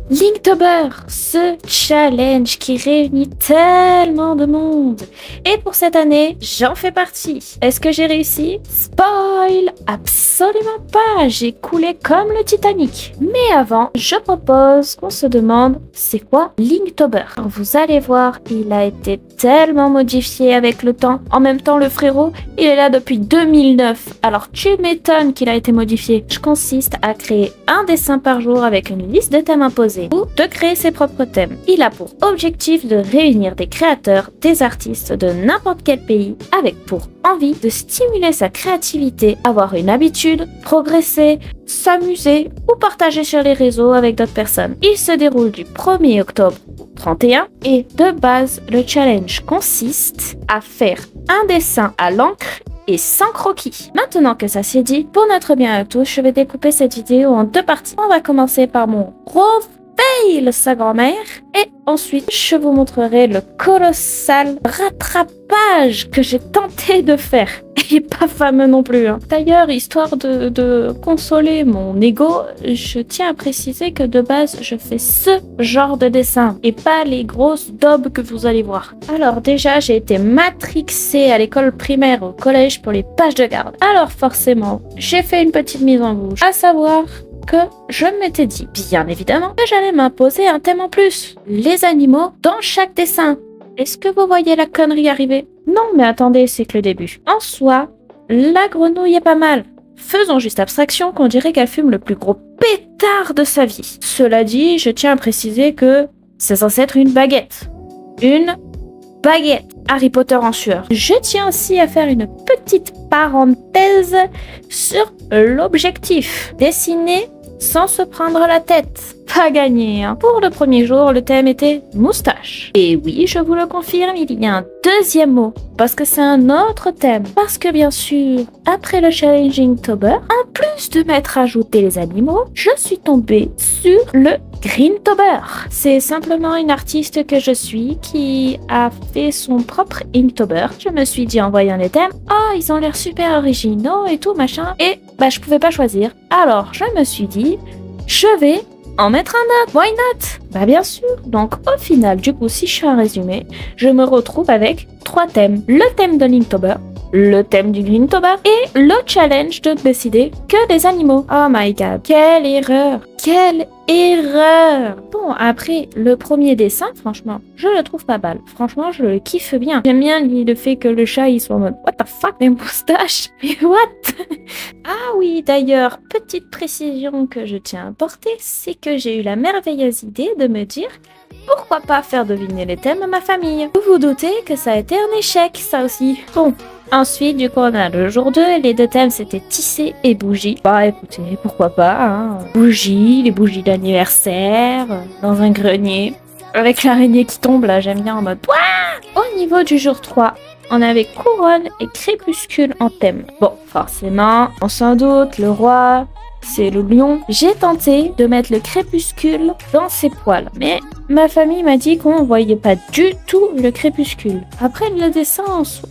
Linktober, ce challenge qui réunit tellement de monde. Et pour cette année, j'en fais partie. Est-ce que j'ai réussi? Spoil! Absolument pas! J'ai coulé comme le Titanic. Mais avant, je propose qu'on se demande c'est quoi Linktober? Vous allez voir, il a été tellement modifié avec le temps. En même temps, le frérot, il est là depuis 2009. Alors tu m'étonnes qu'il a été modifié. Je consiste à créer un dessin par jour avec une liste de thèmes imposés ou de créer ses propres thèmes. Il a pour objectif de réunir des créateurs, des artistes de n'importe quel pays avec pour envie de stimuler sa créativité, avoir une habitude, progresser, s'amuser ou partager sur les réseaux avec d'autres personnes. Il se déroule du 1er octobre au 31 et de base, le challenge consiste à faire un dessin à l'encre et sans croquis. Maintenant que ça c'est dit, pour notre bien à tous, je vais découper cette vidéo en 2 parties. On va commencer par mon gros fail sa grand-mère et ensuite je vous montrerai le colossal rattrapage que j'ai tenté de faire. Et pas fameux non plus. D'ailleurs, histoire de consoler mon ego, je tiens à préciser que de base, je fais ce genre de dessin et pas les grosses daubes que vous allez voir. Alors déjà, j'ai été matrixée à l'école primaire au collège pour les pages de garde. Alors forcément, j'ai fait une petite mise en bouche, à savoir que je m'étais dit, bien évidemment, que j'allais m'imposer un thème en plus. Les animaux dans chaque dessin. Est-ce que vous voyez la connerie arriver? Non, mais attendez, c'est que le début. En soi, la grenouille est pas mal. Faisons juste abstraction qu'on dirait qu'elle fume le plus gros pétard de sa vie. Cela dit, je tiens à préciser que c'est censé être une baguette. Une baguette. Harry Potter en sueur. Je tiens aussi à faire une petite parenthèse sur l'objectif. Dessiner sans se prendre la tête. Pas gagné, Pour le premier jour, le thème était moustache. Et oui, je vous le confirme, il y a un deuxième mot. Parce que c'est un autre thème. Parce que bien sûr, après le challenge Inktober, en plus de m'être ajouté les animaux, je suis tombée sur le Greentober. C'est simplement une artiste que je suis qui a fait son propre Inktober. Je me suis dit en voyant les thèmes, oh, ils ont l'air super originaux et tout machin. Et je pouvais pas choisir. Alors, je me suis dit, je vais en mettre un autre. Why not? Bien sûr. Donc au final, du coup, si je fais un résumé, je me retrouve avec 3 thèmes. Le thème de Linktober, le thème du Greentober et le challenge de décider que des animaux. Oh my god, quelle erreur! Quelle erreur! Bon, après, le premier dessin, franchement, je le trouve pas mal. Franchement, je le kiffe bien. J'aime bien le fait que le chat, il soit en mode what the fuck, mes moustaches? Mais what? Ah oui, d'ailleurs, petite précision que je tiens à apporter, c'est que j'ai eu la merveilleuse idée de me dire pourquoi pas faire deviner les thèmes à ma famille. Vous vous doutez que ça a été un échec, ça aussi. Bon. Ensuite, du coup, on a le jour 2, les 2 thèmes c'était tissé et bougie. Écoutez, pourquoi pas, Bougie, les bougies d'anniversaire, dans un grenier, avec l'araignée qui tombe, là, j'aime bien en mode Ouah. Au niveau du jour 3, on avait couronne et crépuscule en thème. Bon, forcément, on s'en doute, le roi, c'est le lion. J'ai tenté de mettre le crépuscule dans ses poils, mais ma famille m'a dit qu'on voyait pas du tout le crépuscule. Après, le dessin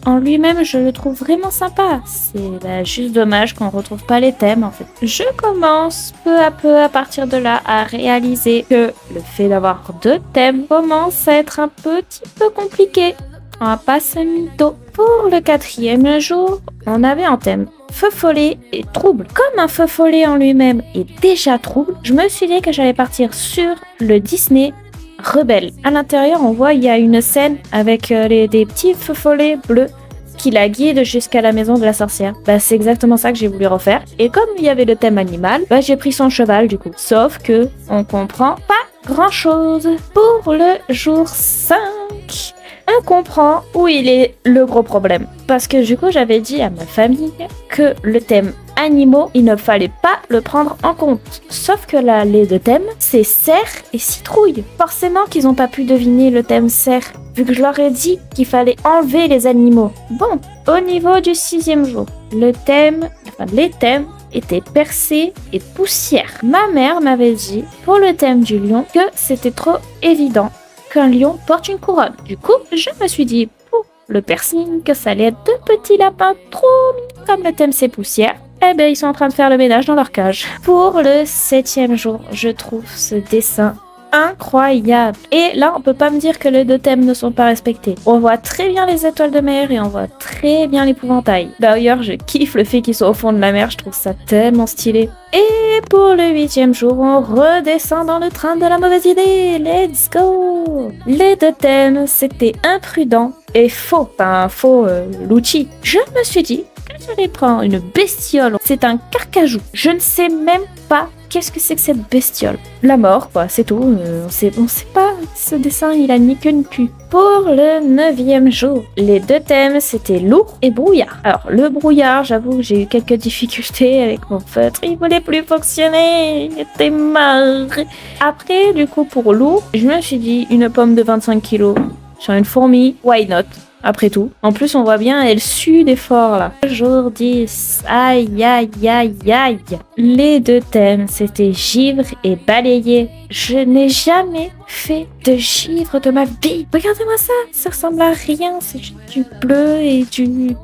en lui-même, je le trouve vraiment sympa. C'est juste dommage qu'on retrouve pas les thèmes, en fait. Je commence peu à peu, à partir de là, à réaliser que le fait d'avoir 2 thèmes commence à être un petit peu compliqué. On va pas se mytho. Pour le 4e jour, on avait en thème feu follet et trouble. Comme un feu follet en lui-même est déjà trouble, je me suis dit que j'allais partir sur le Disney rebelle. À l'intérieur, on voit il y a une scène avec des petits feux follets bleus qui la guident jusqu'à la maison de la sorcière. C'est exactement ça que j'ai voulu refaire. Et comme il y avait le thème animal, j'ai pris son cheval du coup. Sauf que on comprend pas grand-chose. Pour le jour 5, on comprend où il est le gros problème. Parce que du coup, j'avais dit à ma famille que le thème animaux, il ne fallait pas le prendre en compte. Sauf que là, les 2 thèmes, c'est cerf et citrouille. Forcément qu'ils n'ont pas pu deviner le thème cerf, vu que je leur ai dit qu'il fallait enlever les animaux. Bon, au niveau du 6e jour, les thèmes étaient percés et poussière. Ma mère m'avait dit, pour le thème du lion, que c'était trop évident qu'un lion porte une couronne. Du coup, je me suis dit, pour le piercing, que ça allait être 2 petits lapins trop mignons. Comme le thème c'est poussière, ils sont en train de faire le ménage dans leur cage. Pour le 7e jour, je trouve ce dessin incroyable. Et là, on peut pas me dire que les deux thèmes ne sont pas respectés. On voit très bien les étoiles de mer et on voit très bien l'épouvantail. D'ailleurs, je kiffe le fait qu'ils soient au fond de la mer, je trouve ça tellement stylé. Et pour le 8e jour, on redescend dans le train de la mauvaise idée. Let's go! Les deux thèmes, c'était imprudent et faux. Enfin, faux, Lucci. Je me suis dit que j'allais prendre une bestiole. C'est un carcajou. Je ne sais même pas qu'est-ce que c'est que cette bestiole. La mort, quoi, c'est tout. On sait pas. Ce dessin, il a ni queue ni cul. Pour le 9e jour, les deux thèmes, c'était loup et brouillard. Alors, le brouillard, j'avoue que j'ai eu quelques difficultés avec mon feutre. Il voulait plus fonctionner. Il était marre. Après, du coup, pour loup, je me suis dit, une pomme de 25 kilos sur une fourmi, why not? Après tout. En plus, on voit bien, elle sue d'effort là. Jour 10. Aïe, aïe, aïe, aïe. Les deux thèmes, c'était givre et balayer. Je n'ai jamais fait de givre de ma vie. Regardez-moi ça. Ça ressemble à rien. C'est juste du bleu et du...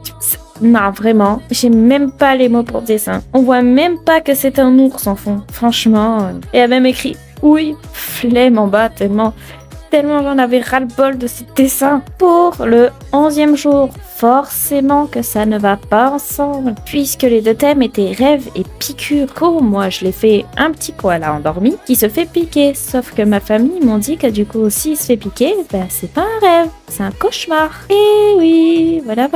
Non, vraiment. J'ai même pas les mots pour le dessin. On voit même pas que c'est un ours en fond. Franchement. Et elle a même écrit oui, flemme en bas tellement j'en avais ras-le-bol de ces dessins. Pour le 11e jour, forcément que ça ne va pas ensemble, puisque les deux thèmes étaient rêve et piqûre. Moi, je l'ai fait un petit koala endormi qui se fait piquer, sauf que ma famille m'ont dit que du coup, s'il se fait piquer, c'est pas un rêve, c'est un cauchemar. Et oui, voilà,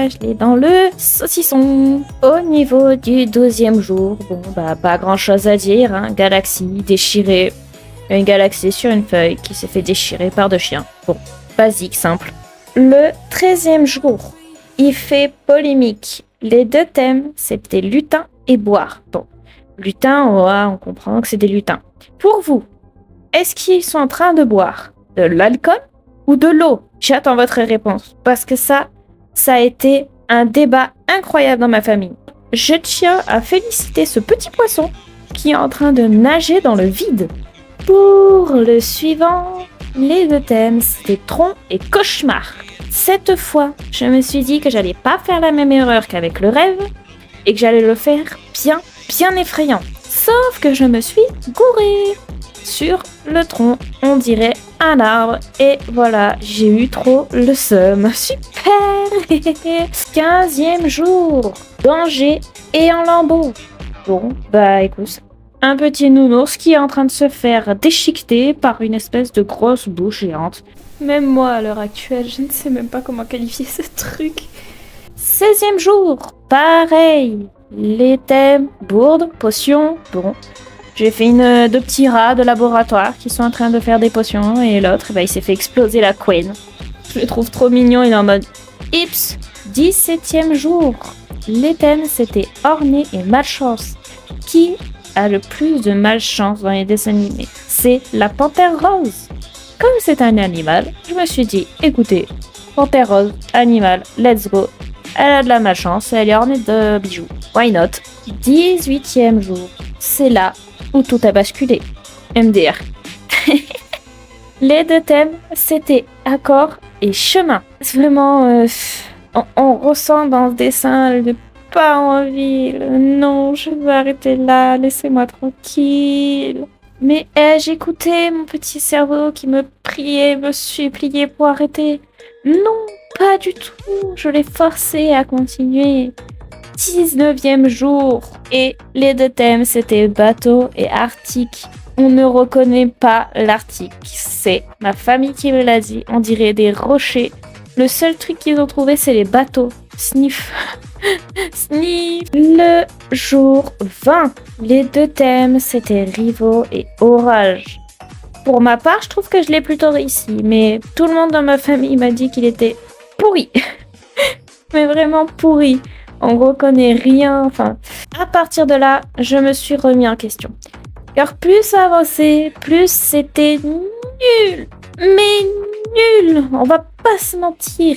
je l'ai dans le saucisson. Au niveau du 12e jour, pas grand-chose à dire, hein, galaxie déchirée. Une galaxie sur une feuille qui s'est fait déchirer par deux chiens. Bon, basique, simple. Le 13e jour, il fait polémique. Les deux thèmes, c'était lutin et boire. Bon, lutin, on comprend que c'est des lutins. Pour vous, est-ce qu'ils sont en train de boire de l'alcool ou de l'eau? J'attends votre réponse. Parce que ça a été un débat incroyable dans ma famille. Je tiens à féliciter ce petit poisson qui est en train de nager dans le vide. Pour le suivant, les deux thèmes, c'était tronc et cauchemar. Cette fois, je me suis dit que j'allais pas faire la même erreur qu'avec le rêve et que j'allais le faire bien effrayant. Sauf que je me suis gourée. Sur le tronc, on dirait un arbre. Et voilà, j'ai eu trop le seum. Super. 15e jour, danger et en lambeaux. Bon, écoute... Un petit nounours qui est en train de se faire déchiqueter par une espèce de grosse bouche géante. Même moi, à l'heure actuelle, je ne sais même pas comment qualifier ce truc. 16e jour, pareil. Les thèmes, bourde, potions. Bon, j'ai fait deux petits rats de laboratoire qui sont en train de faire des potions. Et l'autre, il s'est fait exploser la couenne. Je le trouve trop mignon, il est en mode Ips. 17e jour. Les thèmes, c'était orné et malchance. Qui a le plus de malchance dans les dessins animés? C'est la panthère rose. Comme c'est un animal, je me suis dit, écoutez, panthère rose, animal, let's go. Elle a de la malchance et elle est ornée de bijoux. Why not? 18e jour. C'est là où tout a basculé. MDR. Les deux thèmes, c'était accord et chemin. C'est vraiment... on ressent dans ce dessin le pas envie. Non, je veux arrêter là. Laissez-moi tranquille. Mais j'écoutais mon petit cerveau qui me priait, me suppliait pour arrêter. Non, pas du tout. Je l'ai forcé à continuer. 19e jour. Et les deux thèmes, c'était bateau et Arctique. On ne reconnaît pas l'Arctique. C'est ma famille qui me l'a dit. On dirait des rochers. Le seul truc qu'ils ont trouvé, c'est les bateaux. Sniff. Sniff. Le jour 20. Les deux thèmes, c'était rivaux et orage. Pour ma part, je trouve que je l'ai plutôt réussi. Mais tout le monde dans ma famille m'a dit qu'il était pourri. Mais vraiment pourri. On reconnaît rien. Enfin, à partir de là, je me suis remis en question. Car plus ça avançait, plus c'était nul. Mais nul. On va pas se mentir.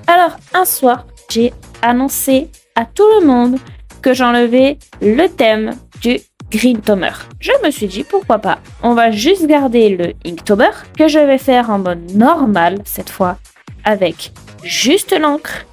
Alors, un soir, j'ai annoncé à tout le monde que j'enlevais le thème du Greentober. Je me suis dit, pourquoi pas. On va juste garder le Inktober, que je vais faire en mode normal cette fois, avec juste l'encre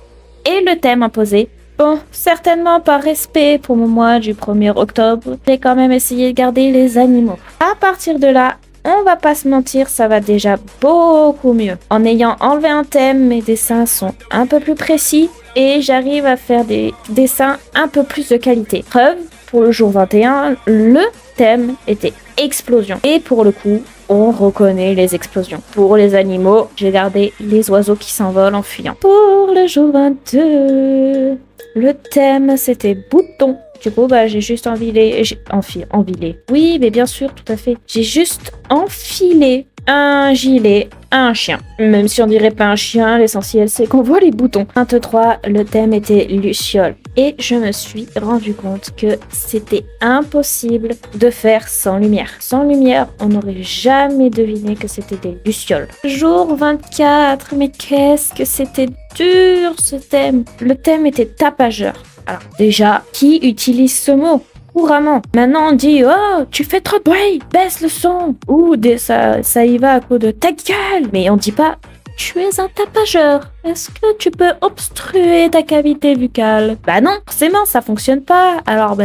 et le thème imposé. Bon, certainement par respect pour mon mois du 1er octobre, j'ai quand même essayé de garder les animaux. À partir de là, on va pas se mentir, ça va déjà beaucoup mieux. En ayant enlevé un thème, mes dessins sont un peu plus précis et j'arrive à faire des dessins un peu plus de qualité. Preuve, pour le jour 21, le thème était explosion. Et pour le coup, on reconnaît les explosions. Pour les animaux, j'ai gardé les oiseaux qui s'envolent en fuyant. Pour le jour 22, le thème c'était bouton. Du coup, j'ai juste enfilé. Enfilé. Oui, mais bien sûr, tout à fait. J'ai juste enfilé un gilet à un chien. Même si on dirait pas un chien, l'essentiel c'est qu'on voit les boutons. 23, le thème était Luciole. Et je me suis rendu compte que c'était impossible de faire sans lumière. Sans lumière, on n'aurait jamais deviné que c'était des lucioles. Jour 24, mais qu'est-ce que c'était dur ce thème. Le thème était tapageur. Alors déjà, qui utilise ce mot couramment? Maintenant on dit oh tu fais trop de bruit, baisse le son, ou ça y va à coup de ta gueule. Mais on dit pas tu es un tapageur. Est-ce que tu peux obstruer ta cavité buccale? Bah non, forcément, ça fonctionne pas. Alors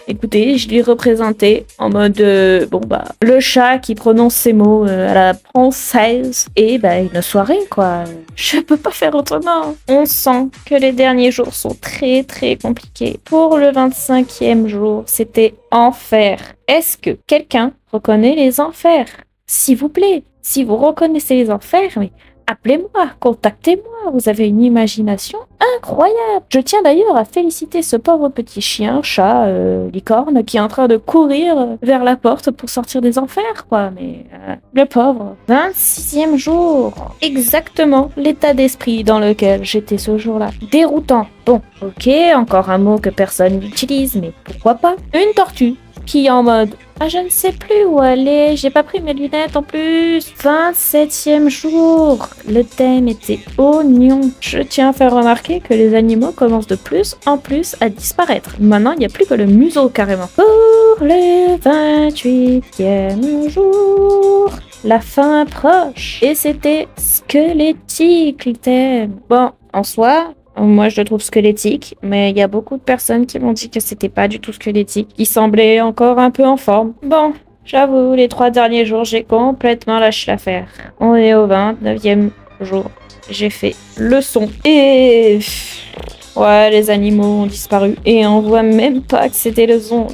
écoutez, je l'ai représenté en mode le chat qui prononce ses mots à la française et une soirée quoi. Je peux pas faire autrement. On sent que les derniers jours sont très très compliqués. Pour le 25e jour, c'était enfer. Est-ce que quelqu'un reconnaît les enfers? S'il vous plaît, si vous reconnaissez les enfers, mais appelez-moi, contactez-moi, vous avez une imagination incroyable. Je tiens d'ailleurs à féliciter ce pauvre petit chien, chat, licorne, qui est en train de courir vers la porte pour sortir des enfers, quoi. Mais le pauvre. 26e jour. Exactement l'état d'esprit dans lequel j'étais ce jour-là. Déroutant. Bon, ok, encore un mot que personne n'utilise, mais pourquoi pas. Une tortue qui est en mode je ne sais plus où aller, j'ai pas pris mes lunettes en plus. 27e jour, le thème était oignon. Je tiens à faire remarquer que les animaux commencent de plus en plus à disparaître. Maintenant, il n'y a plus que le museau carrément. Pour le 28e jour, la fin approche. Et c'était squelettique le thème. Bon, en soi, moi, je le trouve squelettique, mais il y a beaucoup de personnes qui m'ont dit que c'était pas du tout squelettique. Il semblait encore un peu en forme. Bon, j'avoue, les 3 derniers jours, j'ai complètement lâché l'affaire. On est au 29e jour. J'ai fait le son. Et ouais, les animaux ont disparu. Et on voit même pas que c'était le son.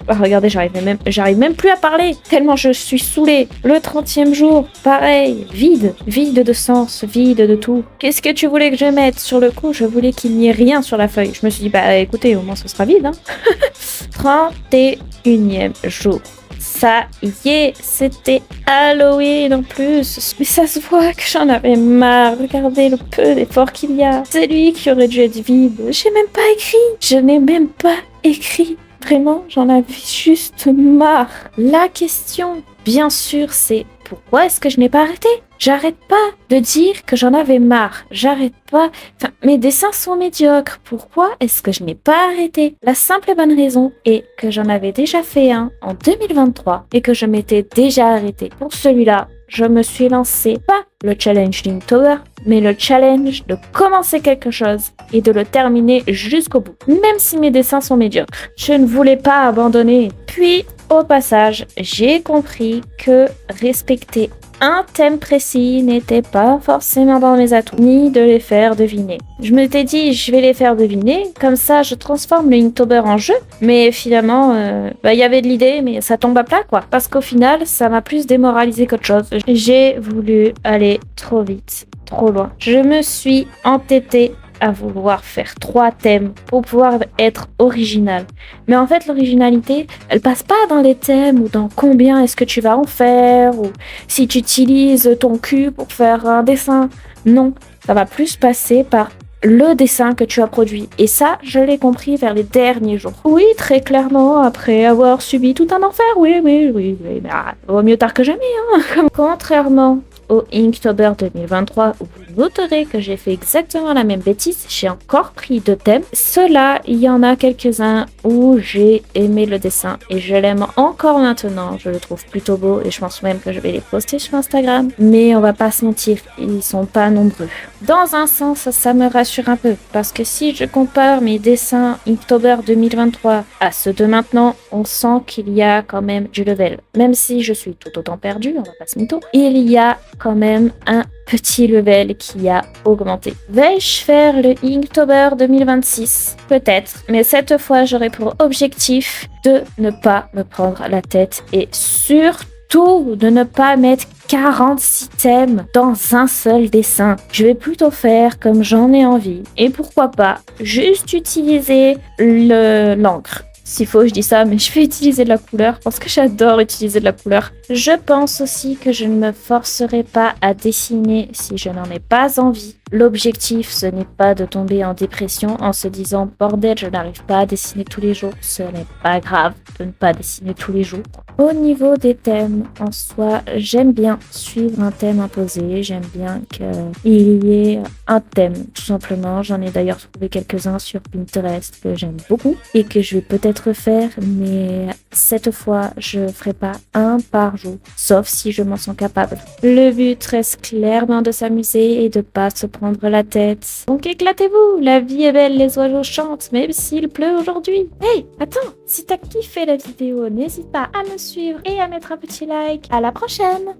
Regardez, j'arrive même plus à parler, tellement je suis saoulée. Le 30e jour, pareil, vide de sens, vide de tout. Qu'est-ce que tu voulais que je mette? Sur le coup, je voulais qu'il n'y ait rien sur la feuille. Je me suis dit, écoutez, au moins ce sera vide, hein. 31e jour. Ça y est, c'était Halloween en plus. Mais ça se voit que j'en avais marre. Regardez le peu d'efforts qu'il y a. C'est lui qui aurait dû être vide. J'ai même pas écrit. Je n'ai même pas écrit. Vraiment, j'en avais juste marre. La question, bien sûr, c'est pourquoi est-ce que je n'ai pas arrêté? J'arrête pas de dire que j'en avais marre. J'arrête pas. Enfin, mes dessins sont médiocres. Pourquoi est-ce que je n'ai pas arrêté? La simple et bonne raison est que j'en avais déjà fait un en 2023 et que je m'étais déjà arrêté. Pour celui-là, je me suis lancé pas le challenge d'Inktober, mais le challenge de commencer quelque chose et de le terminer jusqu'au bout. Même si mes dessins sont médiocres, je ne voulais pas abandonner. Puis, au passage, j'ai compris que respecter un thème précis n'était pas forcément dans mes atouts, ni de les faire deviner. Je m'étais dit, je vais les faire deviner, comme ça je transforme le Inktober en jeu, mais finalement, il y avait de l'idée, mais ça tombe à plat, quoi. Parce qu'au final, ça m'a plus démoralisé qu'autre chose. J'ai voulu aller trop vite, trop loin. Je me suis entêtée à vouloir faire 3 thèmes pour pouvoir être original. Mais en fait, l'originalité, elle passe pas dans les thèmes ou dans combien est-ce que tu vas en faire ou si tu utilises ton cul pour faire un dessin. Non, ça va plus passer par le dessin que tu as produit. Et ça, je l'ai compris vers les derniers jours. Oui, très clairement, après avoir subi tout un enfer, oui, mais vaut mieux tard que jamais, hein. Contrairement au Inktober 2023 où vous noterez que j'ai fait exactement la même bêtise. J'ai encore pris 2 thèmes. Ceux-là, il y en a quelques-uns où j'ai aimé le dessin et je l'aime encore maintenant. Je le trouve plutôt beau et je pense même que je vais les poster sur Instagram. Mais on va pas se mentir, ils sont pas nombreux. Dans un sens, ça me rassure un peu parce que si je compare mes dessins Inktober 2023 à ceux de maintenant, on sent qu'il y a quand même du level. Même si je suis tout autant perdue, on va pas se mytho, il y a quand même un petit level qui a augmenté. Vais-je faire le Inktober 2026? Peut-être, mais cette fois j'aurai pour objectif de ne pas me prendre la tête et surtout de ne pas mettre 46 thèmes dans un seul dessin. Je vais plutôt faire comme j'en ai envie. Et pourquoi pas juste utiliser l'encre. S'il faut, je dis ça, mais je vais utiliser de la couleur parce que j'adore utiliser de la couleur. Je pense aussi que je ne me forcerai pas à dessiner si je n'en ai pas envie. L'objectif, ce n'est pas de tomber en dépression en se disant « Bordel, je n'arrive pas à dessiner tous les jours ». Ce n'est pas grave de ne pas dessiner tous les jours. Au niveau des thèmes, en soi, j'aime bien suivre un thème imposé. J'aime bien qu'il y ait un thème, tout simplement. J'en ai d'ailleurs trouvé quelques-uns sur Pinterest que j'aime beaucoup et que je vais peut-être faire, mais cette fois, je ferai pas un par jour, sauf si je m'en sens capable. Le but reste clairement de s'amuser et de pas se prendre la tête. Donc éclatez-vous, la vie est belle, les oiseaux chantent, même s'il pleut aujourd'hui. Hey, attends, si t'as kiffé la vidéo, n'hésite pas à me suivre et à mettre un petit like. À la prochaine!